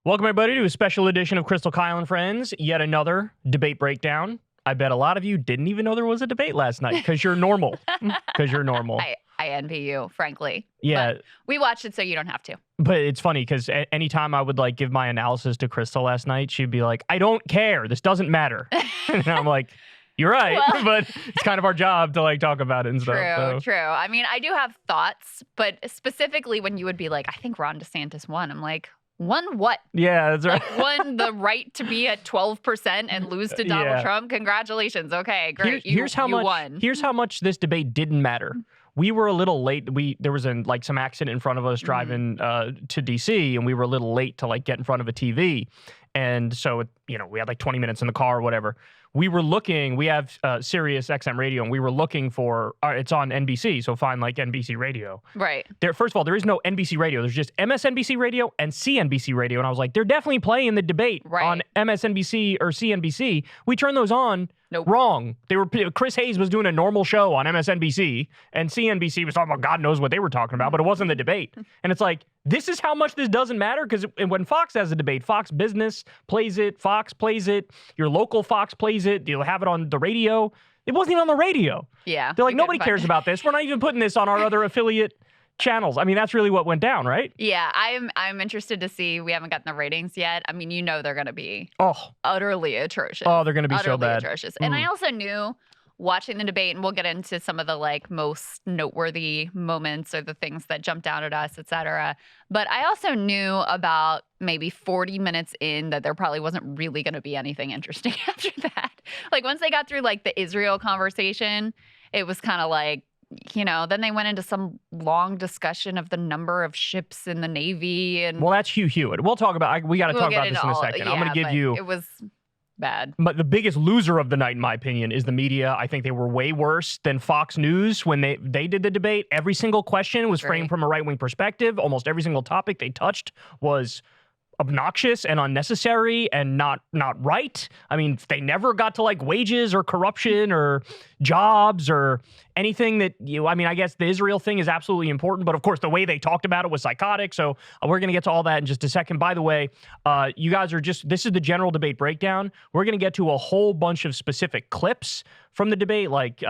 Welcome, everybody, to a special edition of Crystal, Kyle, and Friends. Yet another debate breakdown. I bet a lot of you didn't even know there was a debate last night because you're normal. Because you're normal. I envy you, frankly. Yeah. But we watched it so you don't have to. But it's funny because anytime I would like give my analysis to Crystal last night, she'd be like, I don't care. This doesn't matter. And I'm like, you're right. Well, but it's kind of our job to like talk about it and stuff. True. I mean, I do have thoughts, but specifically when you would be like, I think Ron DeSantis won. I'm like, won what? Yeah, that's right. Like, won the right to be at 12% and lose to Donald Trump? Congratulations. Okay, great. Here's how much. Won. Here's how much this debate didn't matter. We were a little late. There was some accident in front of us driving to DC, and we were a little late to like get in front of a TV. And so, we had like 20 minutes in the car or whatever. We were looking, we have Sirius XM radio, and we were looking for, it's on NBC, so find like NBC radio. Right. First of all, there is no NBC radio. There's just MSNBC radio and CNBC radio. And I was like, they're definitely playing the debate on MSNBC or CNBC. We turned those on. Nope. Wrong. Chris Hayes was doing a normal show on MSNBC, and CNBC was talking about God knows what they were talking about, but it wasn't the debate. And it's like, this is how much this doesn't matter, because when Fox has a debate, Fox Business plays it, Fox plays it, your local Fox plays it, you'll have it on the radio. It wasn't even on the radio. Yeah. They're like, nobody cares about this. We're not even putting this on our other affiliate channels. I mean, that's really what went down, right? Yeah, I'm interested to see. We haven't gotten the ratings yet. I mean, they're going to be utterly atrocious. Oh, they're going to be so bad. Atrocious. And I also knew watching the debate, and we'll get into some of the like most noteworthy moments or the things that jumped out at us, et cetera. But I also knew about maybe 40 minutes in that there probably wasn't really going to be anything interesting after that. Like once they got through like the Israel conversation, it was kind of like, then they went into some long discussion of the number of ships in the Navy. And well, that's Hugh Hewitt. We'll talk about, we got to talk about this in a second. Yeah, I'm going to give you. It was bad. But the biggest loser of the night, in my opinion, is the media. I think they were way worse than Fox News when they did the debate. Every single question was framed from a right-wing perspective. Almost every single topic they touched was obnoxious and unnecessary and not right. I mean, they never got to like wages or corruption or jobs or anything that I guess the Israel thing is absolutely important, but of course the way they talked about it was psychotic. So we're going to get to all that in just a second. By the way, you guys are this is the general debate breakdown. We're going to get to a whole bunch of specific clips from the debate, like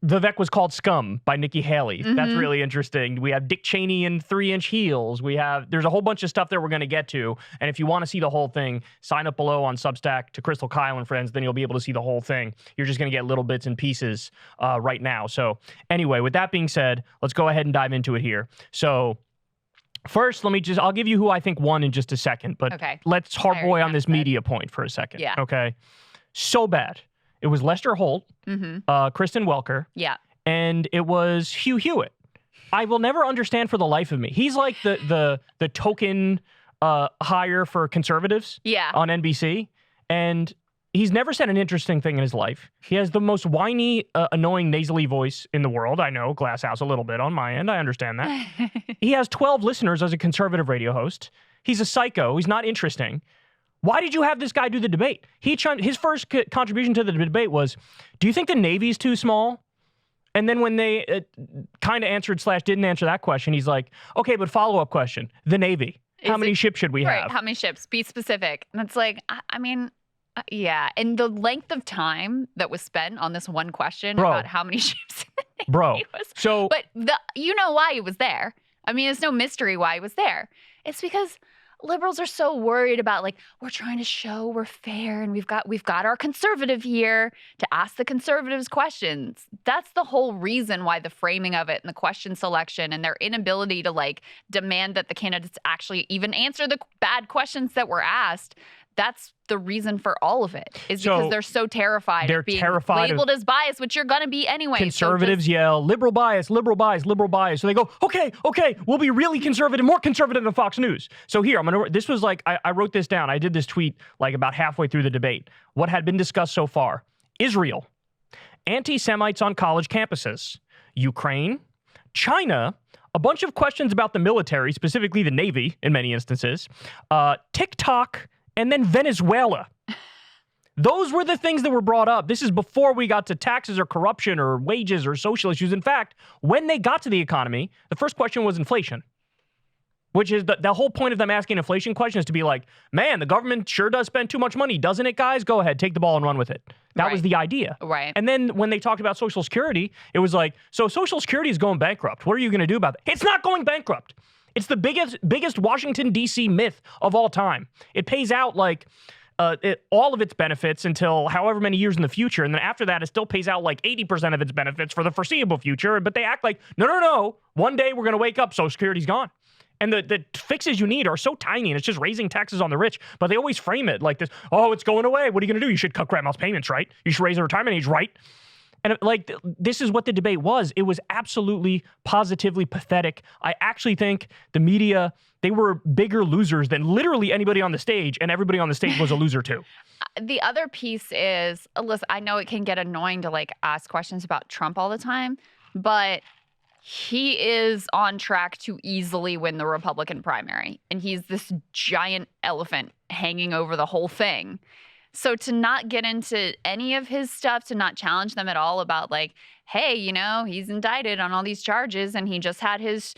Vivek was called scum by Nikki Haley. That's really interesting. We have Dick Cheney in 3-inch heels. There's a whole bunch of stuff that we're going to get to. And if you want to see the whole thing, sign up below on Substack to Crystal, Kyle, and Friends. Then you'll be able to see the whole thing. You're just going to get little bits and pieces right now. So anyway, with that being said, let's go ahead and dive into it here. So first, I'll give you who I think won in just a second. But let's hardboy on this media point for a second. Yeah. Okay. So bad. It was Lester Holt, Kristen Welker, and it was Hugh Hewitt. I will never understand for the life of me. He's like the token hire for conservatives on NBC, and he's never said an interesting thing in his life. He has the most whiny, annoying, nasally voice in the world. I know, Glass House a little bit on my end. I understand that. He has 12 listeners as a conservative radio host. He's a psycho. He's not interesting. Why did you have this guy do the debate? His first contribution to the debate was, do you think the Navy's too small? And then when they kind of answered / didn't answer that question, he's like, okay, but follow-up question, the Navy. How many ships should we have? How many ships? Be specific. And it's like, I mean, yeah. And the length of time that was spent on this one question about how many ships in the Navy was. But you know why he was there. I mean, it's no mystery why he was there. It's because liberals are so worried about, like, we're trying to show we're fair and we've got our conservative here to ask the conservatives questions. That's the whole reason why the framing of it and the question selection and their inability to like demand that the candidates actually even answer the bad questions that were asked. That's the reason for all of it, is because they're so terrified of being labeled as biased, which you're going to be anyway. Conservatives yell, liberal bias, liberal bias, liberal bias. So they go, okay, we'll be really conservative, more conservative than Fox News. So here, this was like, I wrote this down. I did this tweet like about halfway through the debate. What had been discussed so far: Israel, anti-Semites on college campuses, Ukraine, China, a bunch of questions about the military, specifically the Navy in many instances, TikTok, and then Venezuela. Those were the things that were brought up. This is before we got to taxes or corruption or wages or social issues. In fact, when they got to the economy, the first question was inflation. Which is the whole point of them asking inflation question is to be like, man, the government sure does spend too much money, doesn't it, guys? Go ahead, take the ball and run with it. That was the idea. Right. And then when they talked about Social Security, it was like, so Social Security is going bankrupt. What are you going to do about it? It's not going bankrupt. It's the biggest Washington, D.C. myth of all time. It pays out like all of its benefits until however many years in the future. And then after that, it still pays out like 80% of its benefits for the foreseeable future. But they act like, no. One day we're going to wake up, Social Security's gone. And the fixes you need are so tiny, and it's just raising taxes on the rich. But they always frame it like this, oh, it's going away. What are you going to do? You should cut grandma's payments, right? You should raise the retirement age, right? And like, this is what the debate was. It was absolutely, positively pathetic. I actually think the media, they were bigger losers than literally anybody on the stage, and everybody on the stage was a loser too. The other piece is, listen, I know it can get annoying to like ask questions about Trump all the time, but he is on track to easily win the Republican primary. And he's this giant elephant hanging over the whole thing. So to not get into any of his stuff, to not challenge them at all about like, hey, you know, he's indicted on all these charges and he just had his,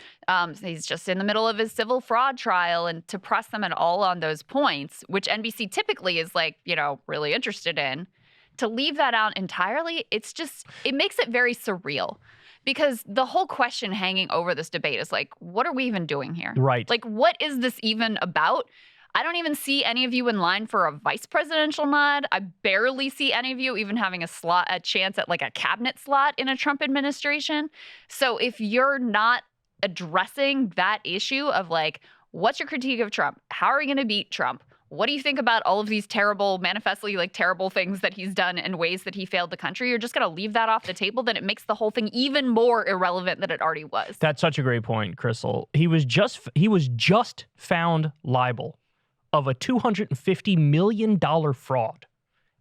he's just in the middle of his civil fraud trial, and to press them at all on those points, which NBC typically is like, you know, really interested in, to leave that out entirely, it's just, it makes it very surreal. Because the whole question hanging over this debate is like, what are we even doing here? Right. Like, what is this even about? I don't even see any of you in line for a vice presidential nod. I barely see any of you even having a chance at like a cabinet slot in a Trump administration. So if you're not addressing that issue of like, what's your critique of Trump? How are we going to beat Trump? What do you think about all of these terrible, manifestly like terrible things that he's done and ways that he failed the country? You're just going to leave that off the table, then it makes the whole thing even more irrelevant than it already was. That's such a great point, Crystal. He was just found liable of a $250 million fraud.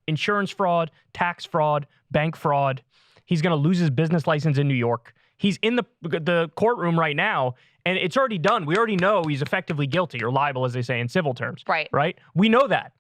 Insurance fraud, tax fraud, bank fraud. He's going to lose his business license in New York. He's in the courtroom right now, and it's already done. We already know he's effectively guilty, or liable, as they say in civil terms. Right. Right? We know that.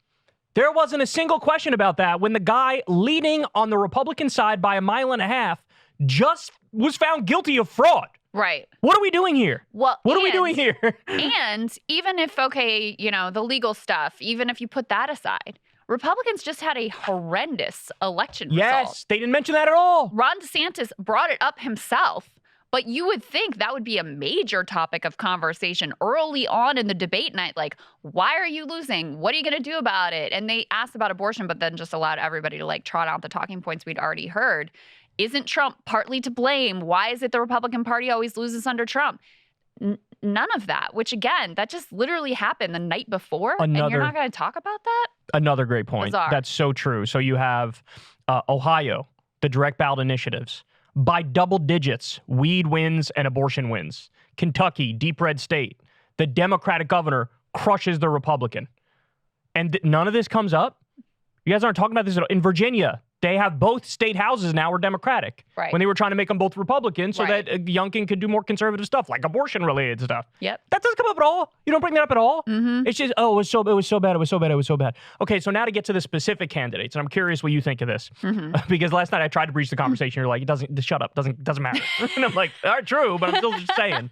There wasn't a single question about that when the guy leading on the Republican side by 1.5 miles just was found guilty of fraud. Right. What are we doing here? What are we doing here? And even if, okay, you know, the legal stuff, even if you put that aside, Republicans just had a horrendous election result. Yes, they didn't mention that at all. Ron DeSantis brought it up himself, but you would think that would be a major topic of conversation early on in the debate night. Like, why are you losing? What are you going to do about it? And they asked about abortion, but then just allowed everybody to like trot out the talking points we'd already heard. Isn't Trump partly to blame? Why is it the Republican Party always loses under Trump? None of that, which again, that just literally happened the night before, and you're not going to talk about that? Another great point. Bizarre. That's so true. So you have Ohio, the direct ballot initiatives. By double digits, weed wins and abortion wins. Kentucky, deep red state. The Democratic governor crushes the Republican. And none of this comes up? You guys aren't talking about this at all. In Virginia, they have both state houses now are Democratic. Right. When they were trying to make them both Republican so that Youngkin could do more conservative stuff, like abortion-related stuff. Yep. That doesn't come up at all. You don't bring that up at all. Mm-hmm. It's just, it was so bad. Okay, so now to get to the specific candidates, and I'm curious what you think of this. Mm-hmm. Because last night I tried to breach the conversation. You're like, shut up. Doesn't matter. And I'm like, all right, true, but I'm still just saying.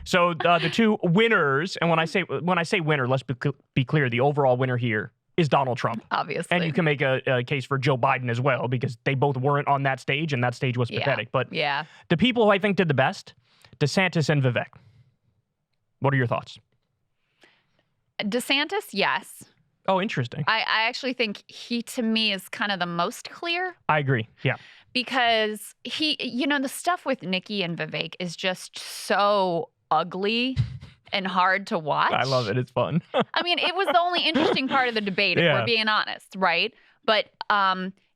So the two winners, and when I say winner, let's be clear, the overall winner here is Donald Trump. Obviously. And you can make a case for Joe Biden as well, because they both weren't on that stage, and that stage was pathetic. But the people who I think did the best, DeSantis and Vivek. What are your thoughts? DeSantis, yes. Oh, interesting. I actually think he, to me, is kind of the most clear. I agree, yeah. Because he, you know, the stuff with Nikki and Vivek is just so ugly and hard to watch. I love it. It's fun. I mean, it was the only interesting part of the debate, if we're being honest, right? But,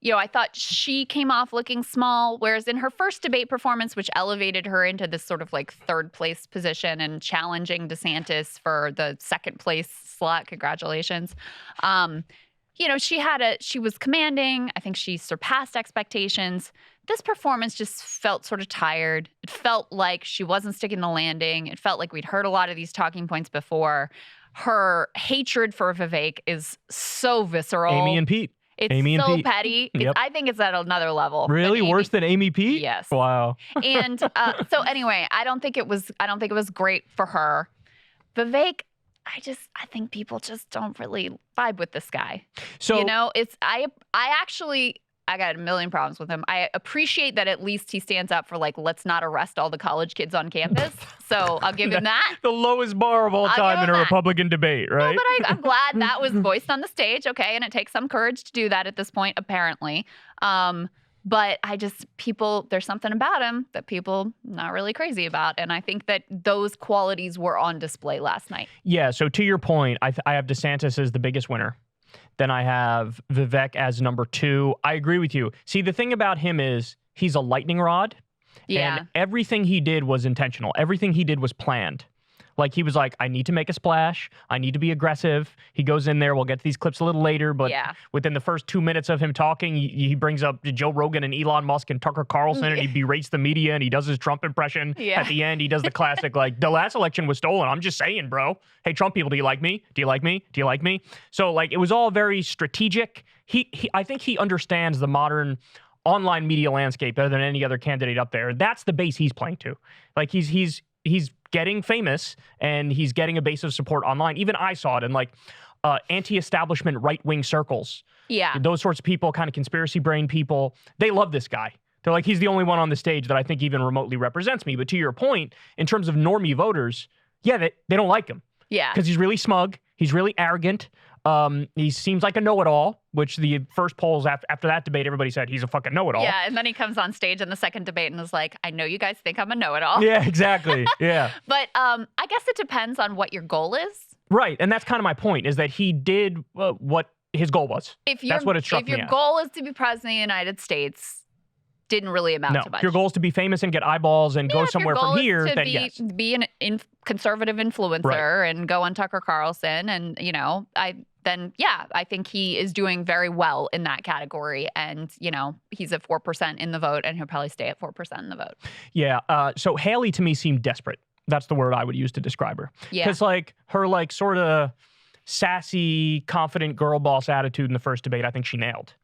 you know, I thought she came off looking small, whereas in her first debate performance, which elevated her into this sort of like third place position and challenging DeSantis for the second place slot, congratulations. You know, she was commanding. I think she surpassed expectations. This performance just felt sort of tired. It felt like she wasn't sticking the landing. It felt like we'd heard a lot of these talking points before. Her hatred for Vivek is so visceral. Amy and Pete. It's Amy so and Pete. petty. Yep. I think it's at another level. Really? Worse than Amy Pete? Yes. Wow. And so anyway, I don't think it was great for her. Vivek, I think people just don't really vibe with this guy. So, I got a million problems with him. I appreciate that at least he stands up for let's not arrest all the college kids on campus. So I'll give him that. The lowest bar of all time in a Republican debate, right? No, but I'm glad that was voiced on the stage. Okay. And it takes some courage to do that at this point, apparently. But there's something about him that people not really crazy about. And I think that those qualities were on display last night. Yeah. So to your point, I have DeSantis as the biggest winner. Then I have Vivek as number 2. I agree with you. See, the thing about him is he's a lightning rod. Yeah. And everything he did was intentional. Everything he did was planned. He was like, I need to make a splash. I need to be aggressive. He goes in there. We'll get to these clips a little later. But within the first 2 minutes of him talking, he brings up Joe Rogan and Elon Musk and Tucker Carlson, and he berates the media, and he does his Trump impression. Yeah. At the end, he does the classic, the last election was stolen. I'm just saying, bro. Hey, Trump people, do you like me? Do you like me? Do you like me? So, it was all very strategic. I think he understands the modern online media landscape better than any other candidate up there. That's the base he's playing to. He's getting famous, and he's getting a base of support online. Even I saw it in anti-establishment right-wing circles. Yeah. Those sorts of people, kind of conspiracy brain people, they love this guy. They're like, he's the only one on the stage that I think even remotely represents me. But to your point, in terms of normie voters, they don't like him. Yeah. Because he's really smug. He's really arrogant. He seems like a know-it-all, which the first polls after that debate, everybody said he's a fucking know-it-all. Yeah, and then he comes on stage in the second debate and is like, I know you guys think I'm a know-it-all. Yeah, exactly. Yeah. But I guess it depends on what your goal is. Right, and that's kind of my point, is that he did what his goal was. That's what it struck me as. If your goal is to be president of the United States, didn't really amount to much. If your goal is to be famous and get eyeballs and go somewhere from here, then yes. Be an conservative influencer and go on Tucker Carlson, and I think he is doing very well in that category. And he's at 4% in the vote, and he'll probably stay at 4% in the vote. Yeah. So Haley to me seemed desperate. That's the word I would use to describe her. Yeah. Because her sort of sassy, confident girl boss attitude in the first debate, I think she nailed.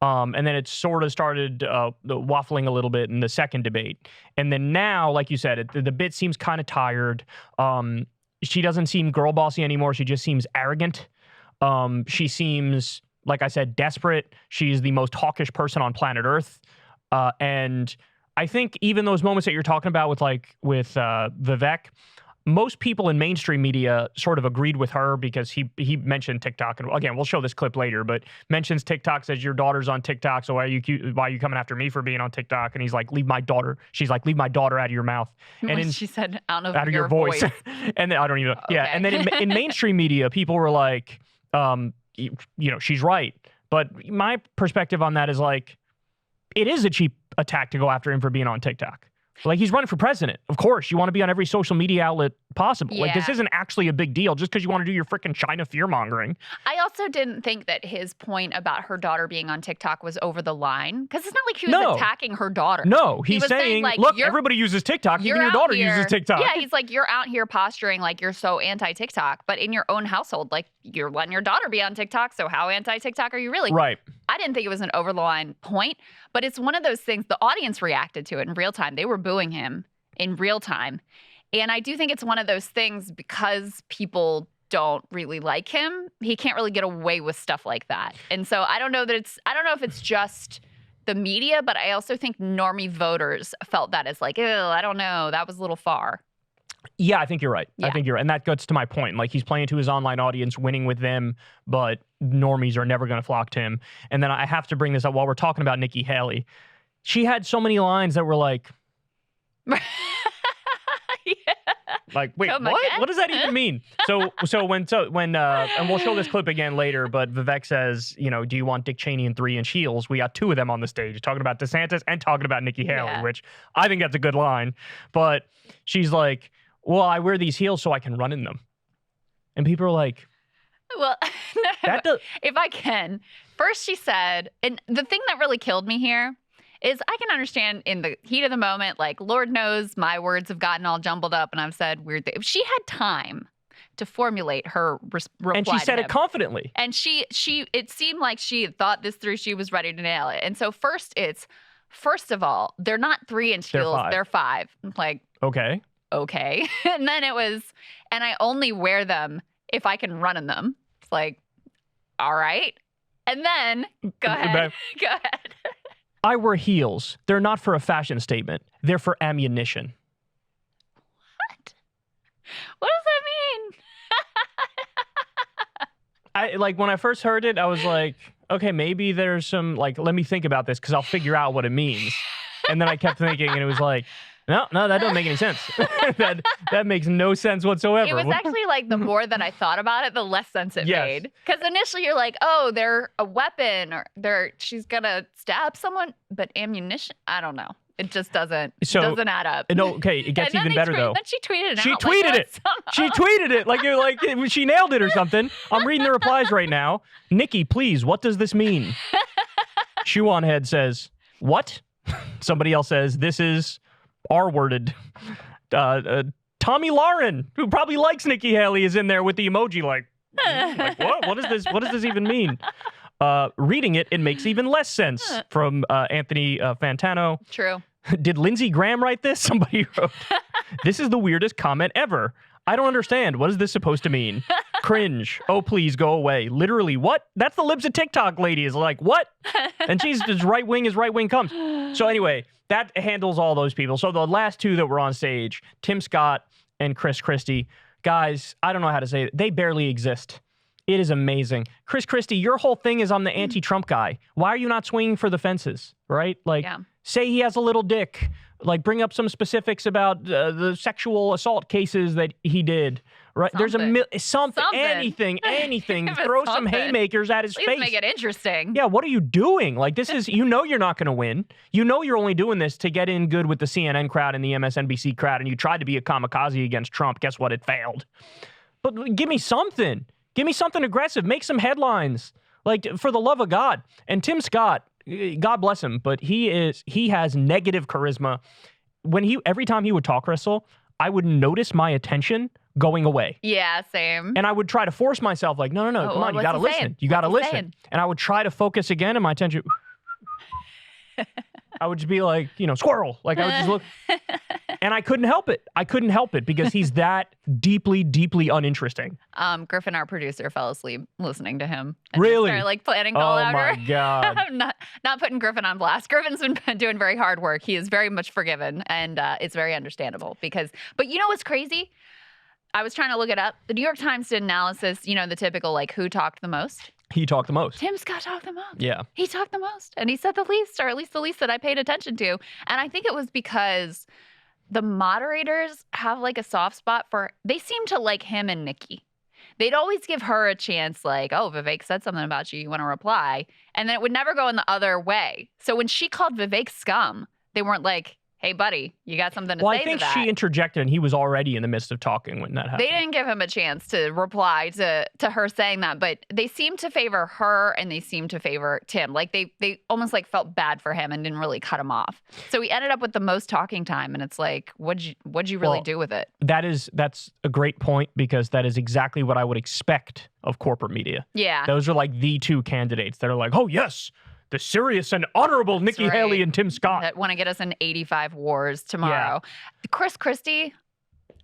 And then it sort of started waffling a little bit in the second debate. And then now, like you said, the bit seems kind of tired. She doesn't seem girl bossy anymore. She just seems arrogant. She seems, like I said, desperate. She's the most hawkish person on planet Earth. And I think even those moments that you're talking about with Vivek, most people in mainstream media sort of agreed with her because he mentioned TikTok. And again, we'll show this clip later, but mentions TikTok, says your daughter's on TikTok, so why are you coming after me for being on TikTok? And he's like, leave my daughter. She's like, leave my daughter out of your mouth. And she said, out of your voice. And then I don't even know. Okay. Yeah. And then in mainstream media, people were like, she's right. But my perspective on that is it is a cheap attack to go after him for being on TikTok. He's running for president. Of course, you want to be on every social media outlet possible. Yeah. This isn't actually a big deal just because you want to do your freaking China fear-mongering. I also didn't think that his point about her daughter being on TikTok was over the line. Because it's not like he was attacking her daughter. No, he's saying look, everybody uses TikTok. Even your daughter uses TikTok. Yeah, he's like, you're out here posturing like you're so anti-TikTok. But in your own household, you're letting your daughter be on TikTok. So how anti-TikTok are you really? Right. I didn't think it was an over-the-line point. But it's one of those things, the audience reacted to it in real time. They were booing him in real time. And I do think it's one of those things because people don't really like him, he can't really get away with stuff like that. And so I don't know if it's just the media, but I also think normie voters felt that as I don't know, that was a little far. Yeah, I think you're right. Yeah. I think you're right. And that gets to my point. He's playing to his online audience, winning with them, but normies are never going to flock to him. And then I have to bring this up while we're talking about Nikki Haley. She had so many lines that were yeah. Wait, what? Again? What does that even mean? So when and we'll show this clip again later, but Vivek says, do you want Dick Cheney in 3-inch heels? We got 2 of them on the stage, talking about DeSantis and talking about Nikki Haley, which I think that's a good line. But she's like, well, I wear these heels so I can run in them. And people are like, well, if I can. First she said, and the thing that really killed me here is I can understand in the heat of the moment, Lord knows my words have gotten all jumbled up and I've said weird things. She had time to formulate her reply. And she said it confidently. And it seemed like she had thought this through. She was ready to nail it. And so first of all, they're not 3-inch heels, they're 5. I'm like, okay. And then it was, and I only wear them if I can run in them. It's like, all right. And then, go ahead. Go ahead. I wear heels. They're not for a fashion statement. They're for ammunition. What does that mean? When I first heard it, I was like, okay, maybe there's some, let me think about this because I'll figure out what it means. And then I kept thinking, and it was like, no, that doesn't make any sense. that makes no sense whatsoever. It was actually the more that I thought about it, the less sense it made. Because initially you're like, oh, they're a weapon, or she's gonna stab someone, but ammunition, I don't know. It just doesn't add up. No, okay, it gets even better though. Then she tweeted it. She tweeted it. She tweeted it like she nailed it or something. I'm reading the replies right now. Nikki, please, what does this mean? Shoe on Head says, what? Somebody else says, this is R-worded. Tommy Lauren, who probably likes Nikki Haley, is in there with the emoji like what? What does this even mean? Reading it makes even less sense from Anthony Fantano. True. Did Lindsey Graham write this? Somebody wrote, this is the weirdest comment ever. I don't understand. What is this supposed to mean? Cringe. Oh, please go away. Literally, what? That's the Libs of TikTok lady is like, what? And she's as right wing comes. So anyway, that handles all those people. So the last two that were on stage, Tim Scott and Christie, guys, I don't know how to say it. They barely exist. It is amazing. Christie, your whole thing is I'm the anti-Trump guy. Why are you not swinging for the fences, right? Say he has a little dick. Bring up some specifics about the sexual assault cases that he did. Right? Something. There's something. Anything. Throw some haymakers at his face. Make it interesting. Yeah, what are you doing? This is, you're not going to win. You're only doing this to get in good with the CNN crowd and the MSNBC crowd, and you tried to be a kamikaze against Trump. Guess what? It failed. But give me something. Give me something aggressive. Make some headlines. For the love of God. And Tim Scott, God bless him, but he has negative charisma. Every time he would talk wrestle, I would notice my attention going away. Yeah, same. And I would try to force myself, no, come on, you gotta listen. You gotta listen. And I would try to focus again, and my attention, I would just be like, squirrel. I would just look. And I couldn't help it. Because he's that deeply, deeply uninteresting. Griffin, our producer, fell asleep listening to him. Really? Started planning call outer. Oh my God. I'm not putting Griffin on blast. Griffin's been doing very hard work. He is very much forgiven, and it's very understandable but you know what's crazy? I was trying to look it up. The New York Times did analysis, the typical who talked the most. He talked the most. Tim Scott talked the most. Yeah. He talked the most. And he said the least, or at least the least that I paid attention to. And I think it was because the moderators have a soft spot they seem to like him and Nikki. They'd always give her a chance oh, Vivek said something about you want to reply. And then it would never go in the other way. So when she called Vivek scum, they weren't like, hey, buddy, you got something to say to that? Well, I think she interjected, and he was already in the midst of talking when that happened. They didn't give him a chance to reply to her saying that, but they seemed to favor her, and they seemed to favor Tim. They almost felt bad for him and didn't really cut him off. So he ended up with the most talking time, and it's what'd you really do with it? That's a great point, because that is exactly what I would expect of corporate media. Yeah. Those are the two candidates that are oh, yes, the serious and honorable Nikki Haley and Tim Scott. That want to get us in 85 wars tomorrow. Yeah. Christie,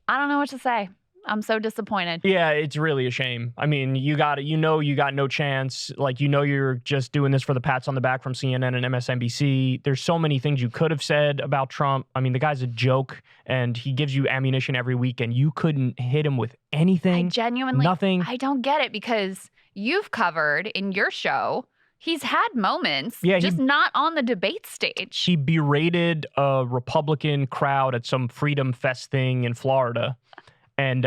I don't know what to say. I'm so disappointed. Yeah, it's really a shame. I mean, you got no chance. You're just doing this for the pats on the back from CNN and MSNBC. There's so many things you could have said about Trump. I mean, the guy's a joke, and he gives you ammunition every week, and you couldn't hit him with anything. Nothing. I don't get it, because you've covered in your show, he's had moments, just not on the debate stage. He berated a Republican crowd at some Freedom Fest thing in Florida. And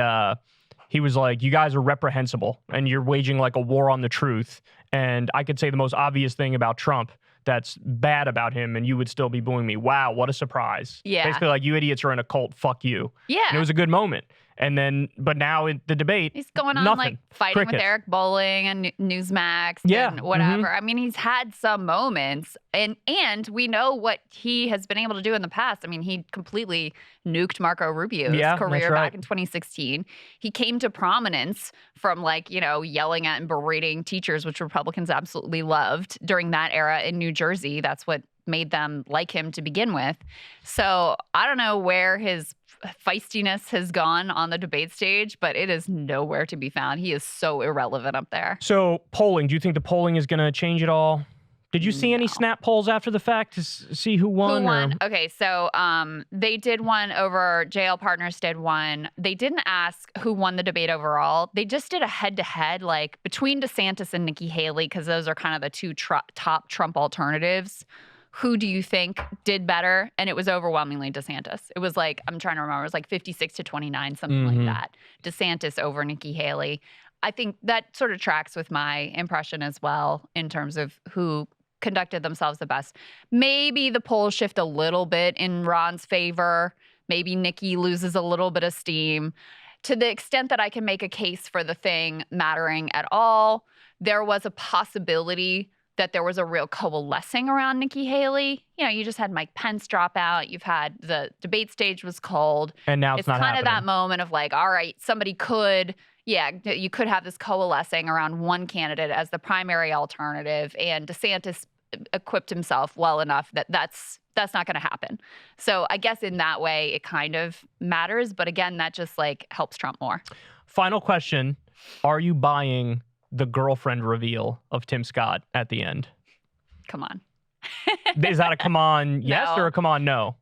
he was like, you guys are reprehensible, and you're waging a war on the truth. And I could say the most obvious thing about Trump that's bad about him, and you would still be booing me. Wow, what a surprise. Yeah. Basically, you idiots are in a cult, fuck you. Yeah. And it was a good moment. And then, but now in the debate, he's going on nothing. Fighting Crickets. with Eric Bolling and Newsmax and whatever. I mean, he's had some moments, and we know what he has been able to do in the past. I mean, he completely nuked Marco Rubio's career back in 2016. He came to prominence from yelling at and berating teachers, which Republicans absolutely loved during that era in New Jersey. That's what made them like him to begin with. So I don't know where his feistiness has gone on the debate stage, but it is nowhere to be found. He is so irrelevant up there. So polling, do you think the polling is going to change at all? Did you see any snap polls after the fact to see who won? Who won? Okay, so they did one over, JL Partners did one. They didn't ask who won the debate overall. They just did a head-to-head, like, between DeSantis and Nikki Haley, because those are kind of the two top Trump alternatives. Who do you think did better? And it was overwhelmingly DeSantis. It was like, I'm trying to remember, it was like 56-29, something like that. DeSantis over Nikki Haley. I think that sort of tracks with my impression as well in terms of who conducted themselves the best. Maybe the polls shift a little bit in Ron's favor. Maybe Nikki loses a little bit of steam. To the extent that I can make a case for the thing mattering at all, there was a possibility that there was a real coalescing around Nikki Haley. You know, you just had Mike Pence drop out. You've had the debate stage was cold. And now it's not kind happening. Of that moment of like, all right, somebody could, you could have this coalescing around one candidate as the primary alternative. And DeSantis equipped himself well enough that that's not going to happen. So I guess in that way, it kind of matters. But again, that just like helps Trump more. Final question. Are you buying the girlfriend reveal of Tim Scott at the end? Come on. Is that a come on yes or a come on no?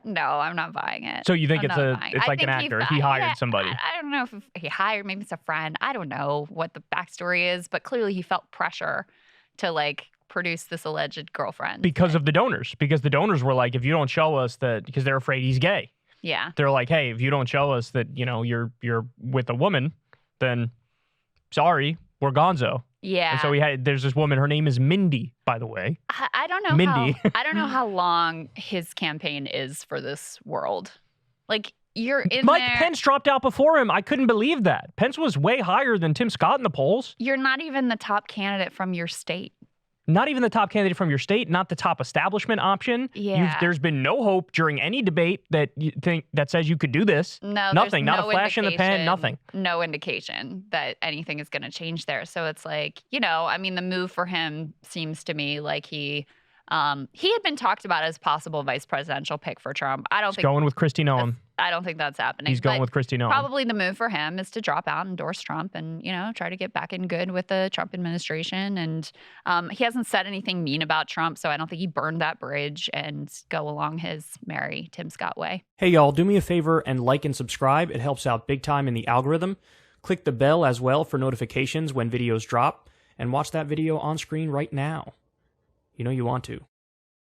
No, I'm not buying it. So you think it's like an actor? He hired somebody. I don't know if he hired, maybe it's a friend. I don't know what the backstory is, but clearly he felt pressure to like produce this alleged girlfriend. Because of the donors. Because the donors were like, if you don't show us that, because they're afraid he's gay. Yeah. They're like, hey, if you don't show us that, you know, you're with a woman, then sorry, we're gonzo. Yeah. And so there's this woman, her name is Mindy, by the way. I don't know. Mindy. I don't know how long his campaign is for this world. Like, you're in Mike Pence dropped out before him. I couldn't believe that. Pence was way higher than Tim Scott in the polls. You're not even the top candidate from your state. Not even the top candidate from your state, not the top establishment option. Yeah. There's been no hope during any debate that you think that says you could do this. No, nothing. Not a flash in the pan. Nothing. No indication that anything is going to change there. So it's like, you know, I mean, the move for him seems to me like he had been talked about as possible vice presidential pick for Trump. He's going with Christie Noem. I don't think that's happening. He's going with Christie Noem. Probably the move for him is to drop out, endorse Trump, and, you know, try to get back in good with the Trump administration. And he hasn't said anything mean about Trump, so I don't think he burned that bridge and go along his merry Tim Scott way. Hey, y'all, do me a favor and like and subscribe. It helps out big time in the algorithm. Click the bell as well for notifications when videos drop, and watch that video on screen right now. You know you want to.